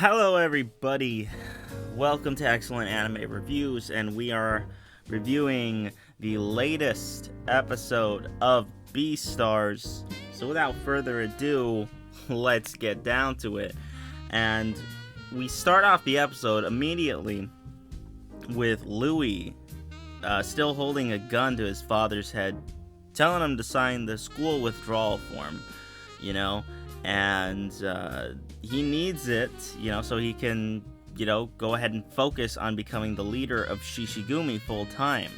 Hello everybody, welcome to Excellent Anime Reviews, and we are reviewing the latest episode of Beastars. So without further ado, let's get down to it. And we start off the episode immediately with Loui still holding a gun to his father's head, telling him to sign the school withdrawal form, and he needs it, so he can, go ahead and focus on becoming the leader of Shishigumi full time.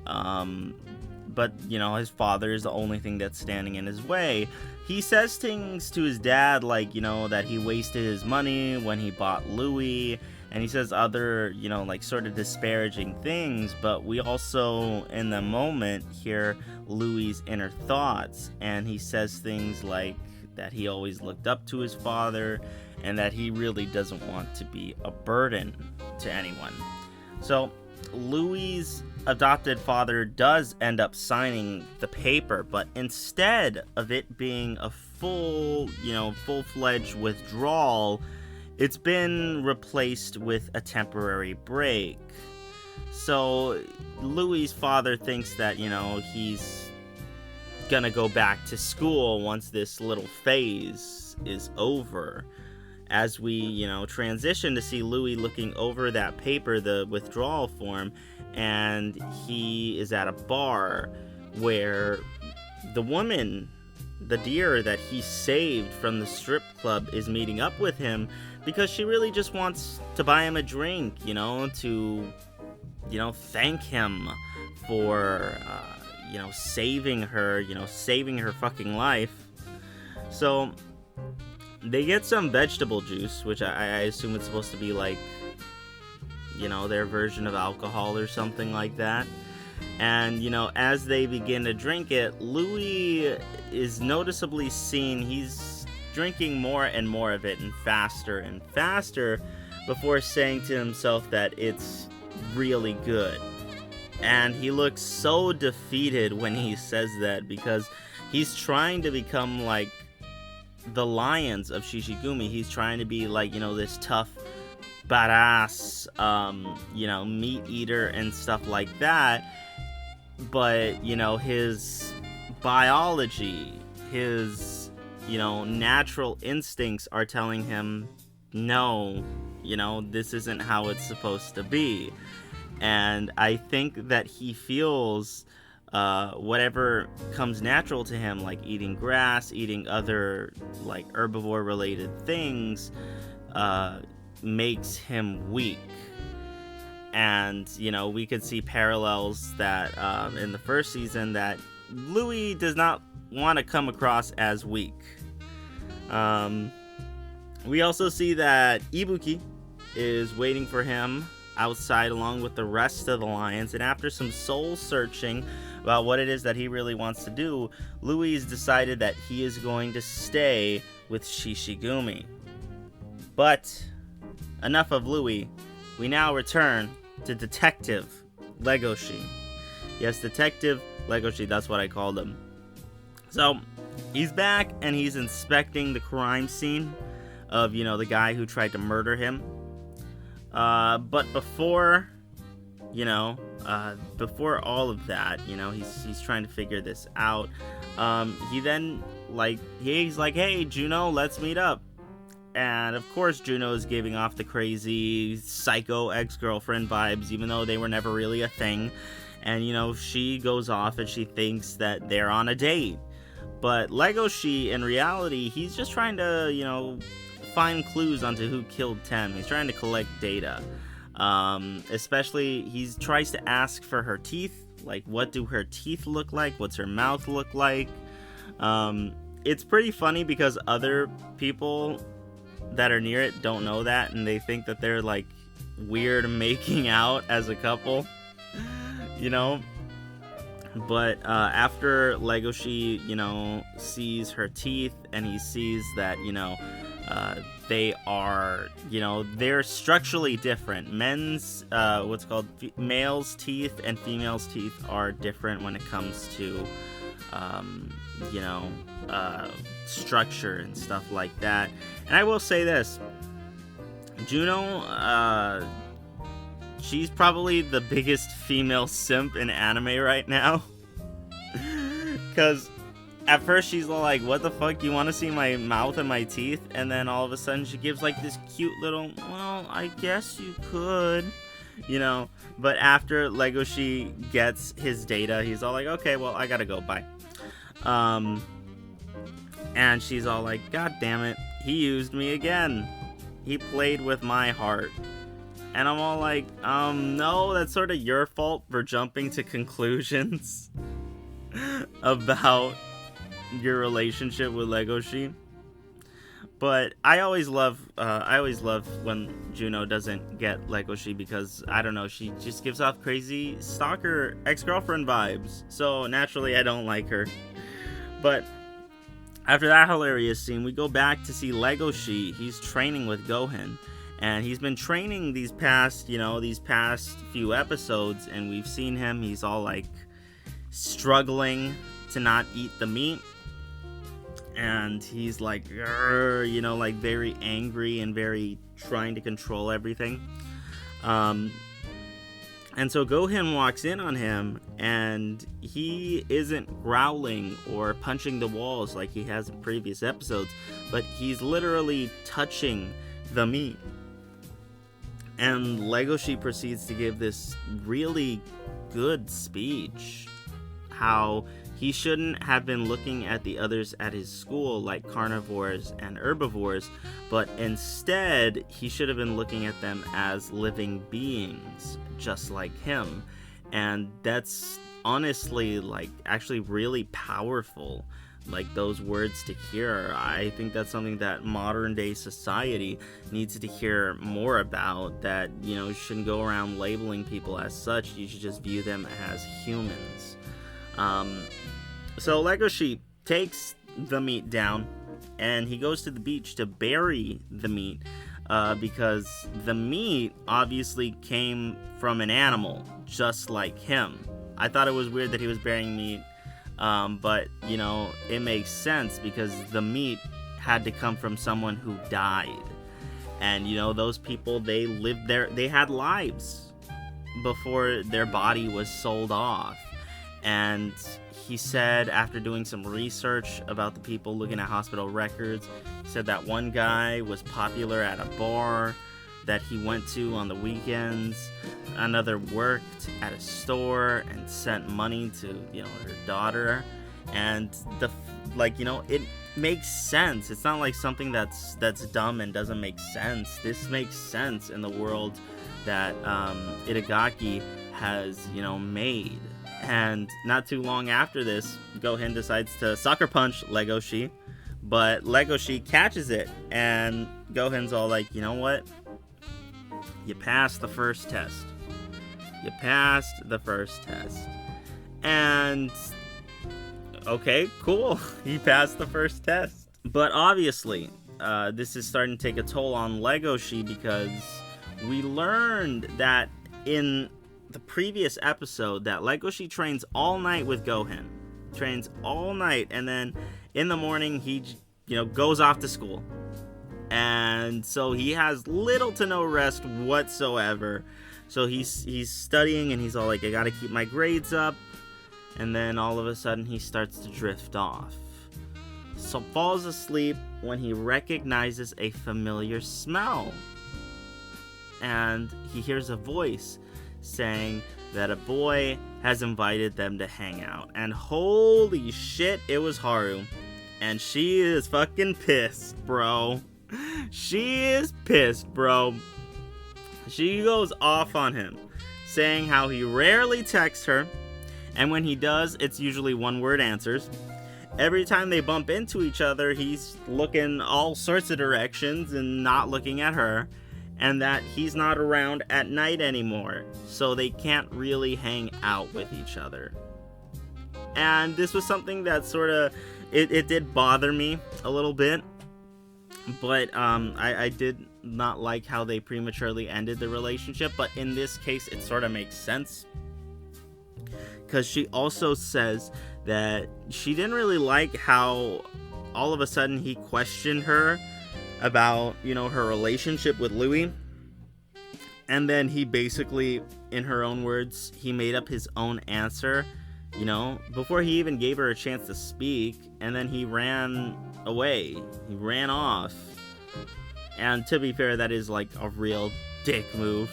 But, his father is the only thing that's standing in his way. He says things to his dad like, that he wasted his money when he bought Loui, and he says other, sort of disparaging things, but we also, in the moment, hear Loui's inner thoughts, and he says things like that he always looked up to his father, and that he really doesn't want to be a burden to anyone. So, Loui's adopted father does end up signing the paper, but instead of it being a full-fledged withdrawal, it's been replaced with a temporary break. So, Loui's father thinks that, he's gonna go back to school once this little phase is over. As we, transition to see Loui looking over that paper, the withdrawal form, and he is at a bar where the woman, the deer that he saved from the strip club, is meeting up with him because she really just wants to buy him a drink, to, thank him for, saving her fucking life. So they get some vegetable juice, which I assume it's supposed to be like, their version of alcohol or something like that. And, as they begin to drink it, Loui is noticeably seen, he's drinking more and more of it and faster before saying to himself that it's really good. And he looks so defeated when he says that, because he's trying to become like the lions of Shishigumi. He's trying to be like, this tough, badass, meat eater and stuff like that. But, his biology, his, natural instincts are telling him, no, this isn't how it's supposed to be. And I think that he feels whatever comes natural to him, like eating grass, eating other like herbivore related things, makes him weak. And, we could see parallels that in the first season that Loui does not want to come across as weak. We also see that Ibuki is waiting for him outside along with the rest of the lions, and after some soul searching about what it is that he really wants to do, Loui's decided that he is going to stay with Shishigumi. But enough of Loui. We now return to Detective Legoshi. Yes, Detective Legoshi, that's what I called him. So, he's back and he's inspecting the crime scene of, the guy who tried to murder him. But before all of that, he's trying to figure this out. He then, he's like, hey, Juno, let's meet up. And of course, Juno is giving off the crazy psycho ex-girlfriend vibes, even though they were never really a thing. And, she goes off and she thinks that they're on a date. But Legoshi, in reality, he's just trying to, find clues onto who killed Tem. He's trying to collect data. Especially, he tries to ask for her teeth. Like, what do her teeth look like? What's her mouth look like? It's pretty funny because other people that are near it don't know that, and they think that they're, like, weird making out as a couple. But after Legoshi, sees her teeth, and he sees that, they are, they're structurally different. Males' teeth and females' teeth are different when it comes to, structure and stuff like that. And I will say this, Juno, she's probably the biggest female simp in anime right now. Because at first she's like, what the fuck, you want to see my mouth and my teeth? And then all of a sudden she gives like this cute little, well, I guess you could, you know. But after Legoshi gets his data, he's all like, okay, well, I gotta go, bye. And she's all like, God damn it, he used me again. He played with my heart. And I'm all like, no, that's sort of your fault for jumping to conclusions about your relationship with Legoshi. But I always love when Juno doesn't get Legoshi, because I don't know, she just gives off crazy stalker ex-girlfriend vibes. So naturally I don't like her. But after that hilarious scene, we go back to see Legoshi. He's training with Gohan, and he's been training these past few episodes, and we've seen him, he's all like struggling to not eat the meat, and he's like, like very angry and very trying to control everything. And so Gohan walks in on him, and he isn't growling or punching the walls like he has in previous episodes, but he's literally touching the meat. And Legoshi proceeds to give this really good speech, how he shouldn't have been looking at the others at his school like carnivores and herbivores, but instead he should have been looking at them as living beings, just like him. And that's honestly, like, actually really powerful, like, those words to hear. I think that's something that modern day society needs to hear more about, that, you shouldn't go around labeling people as such. You should just view them as humans. So Legoshi takes the meat down, and he goes to the beach to bury the meat, because the meat obviously came from an animal, just like him. I thought it was weird that he was burying meat, but, it makes sense, because the meat had to come from someone who died. And, those people, they lived they had lives before their body was sold off. And he said, after doing some research about the people looking at hospital records, he said that one guy was popular at a bar that he went to on the weekends. Another worked at a store and sent money to, her daughter. And it makes sense. It's not like something that's dumb and doesn't make sense. This makes sense in the world that Itagaki has, made. And not too long after this, Gohan decides to sucker punch Legoshi, but Legoshi catches it, and Gohan's all like, you know what? You passed the first test. You passed the first test. And okay, cool. He passed the first test. But obviously, this is starting to take a toll on Legoshi, because we learned that in the previous episode that Legoshi trains all night with Gohan. Trains all night, and then in the morning he, goes off to school. And so he has little to no rest whatsoever. So he's studying, and he's all like, I gotta keep my grades up. And then all of a sudden he starts to drift off. So falls asleep when he recognizes a familiar smell. And he hears a voice saying that a boy has invited them to hang out. And holy shit, it was Haru. And she is fucking pissed, bro. She is pissed, bro. She goes off on him, saying how he rarely texts her, and when he does, it's usually one-word answers. Every time they bump into each other, he's looking all sorts of directions and not looking at her. And that he's not around at night anymore, so they can't really hang out with each other. And this was something that sort of, it did bother me a little bit, but I did not like how they prematurely ended the relationship, but in this case, it sort of makes sense. Because she also says that she didn't really like how all of a sudden he questioned her about, her relationship with Loui. And then he basically, in her own words, he made up his own answer, before he even gave her a chance to speak. And then he ran away. He ran off. And to be fair, that is like a real dick move.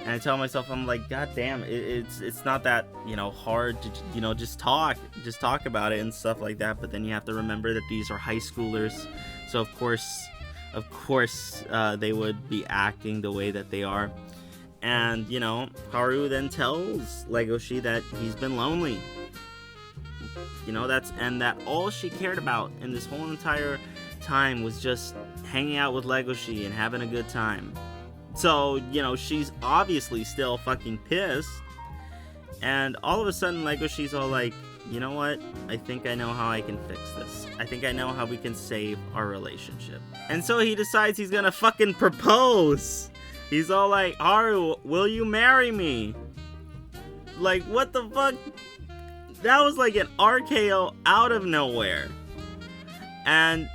And I tell myself, I'm like, God damn, it's not that, hard to, just talk about it and stuff like that. But then you have to remember that these are high schoolers. So of course, they would be acting the way that they are. And, Haru then tells Legoshi that he's been lonely. That all she cared about in this whole entire time was just hanging out with Legoshi and having a good time. So, she's obviously still fucking pissed. And all of a sudden, Legoshi's all like, you know what? I think I know how I can fix this. I think I know how we can save our relationship. And so he decides he's gonna fucking propose. He's all like, Haru, will you marry me? Like, what the fuck? That was like an RKO out of nowhere. And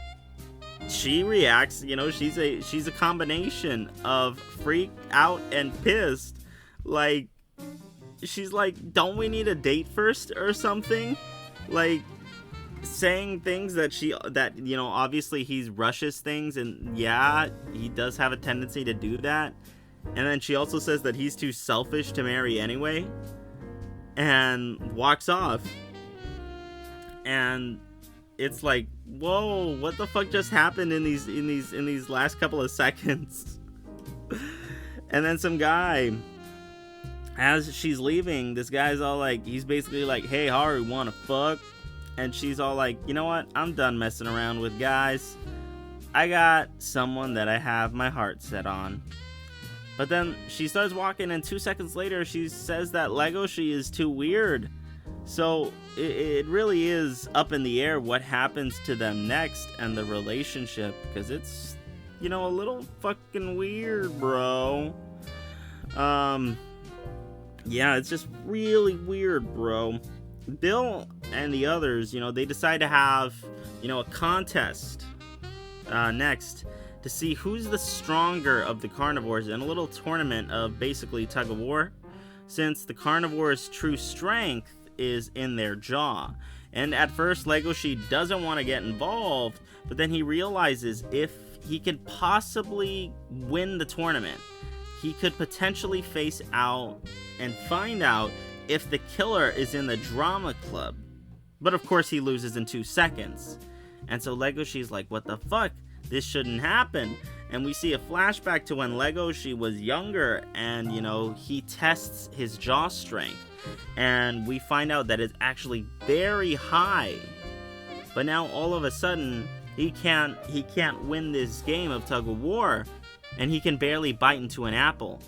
she reacts, she's a combination of freaked out and pissed. Like, she's like, don't we need a date first or something? Like, saying things that obviously he rushes things, and yeah, he does have a tendency to do that. And then she also says that he's too selfish to marry anyway, and walks off. And it's like, whoa, what the fuck just happened in these last couple of seconds? And then some guy, as she's leaving, this guy's all like, he's basically like, hey, Haru, wanna fuck? And she's all like, you know what? I'm done messing around with guys. I got someone that I have my heart set on. But then she starts walking, and 2 seconds later, she says that Legoshi is too weird. So it really is up in the air what happens to them next and the relationship, because it's, a little fucking weird, bro. Yeah, it's just really weird, bro. Bill and the others, they decide to have, a contest next to see who's the stronger of the carnivores in a little tournament of basically tug of war, since the carnivore's true strength is in their jaw. And at first, Legoshi doesn't want to get involved, but then he realizes if he could possibly win the tournament, he could potentially face out and find out if the killer is in the drama club. But of course he loses in 2 seconds. And so Legoshi's like, what the fuck? This shouldn't happen. And we see a flashback to when Legoshi was younger, and he tests his jaw strength. And we find out that it's actually very high. But now all of a sudden he can't win this game of tug of war, and he can barely bite into an apple.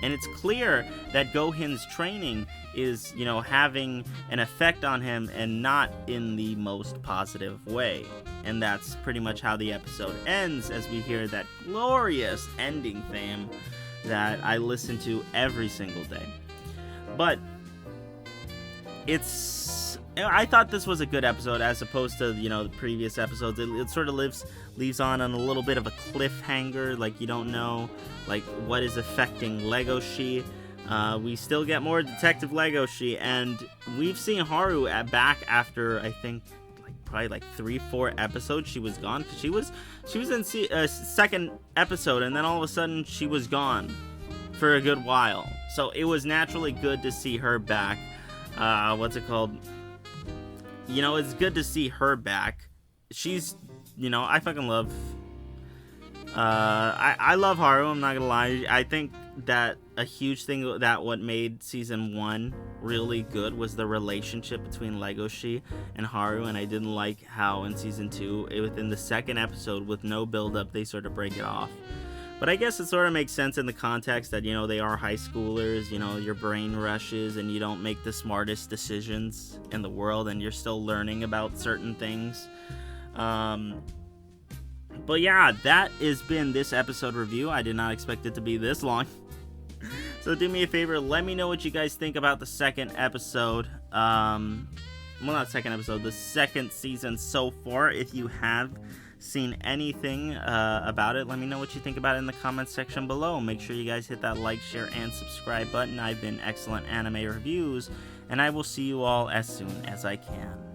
And it's clear that Gohan's training is, having an effect on him, and not in the most positive way. And that's pretty much how the episode ends, as we hear that glorious ending theme that I listen to every single day. But I thought this was a good episode as opposed to, the previous episodes. It sort of leaves on a little bit of a cliffhanger, like you don't know, like, what is affecting Legoshi. We still get more Detective Legoshi, and we've seen Haru back after, I think, probably 3-4 episodes she was gone, because she was in second episode, and then all of a sudden she was gone for a good while. So it was naturally good to see her back. It's good to see her back. She's, I fucking love, I love Haru, I'm not gonna lie. I think that a huge thing that what made season 1 really good was the relationship between Legoshi and Haru, and I didn't like how in season 2, within the second episode, with no build-up, they sort of break it off. But I guess it sort of makes sense in the context that, they are high schoolers, your brain rushes, and you don't make the smartest decisions in the world, and you're still learning about certain things. But yeah, that has been this episode review. I did not expect it to be this long. So do me a favor, let me know what you guys think about the second episode. Well, not second episode, the second season so far, if you have seen anything about it, let me know what you think about it in the comments section below. Make sure you guys hit that like, share, and subscribe button. I've been Excellent Anime Reviews, and I will see you all as soon as I can.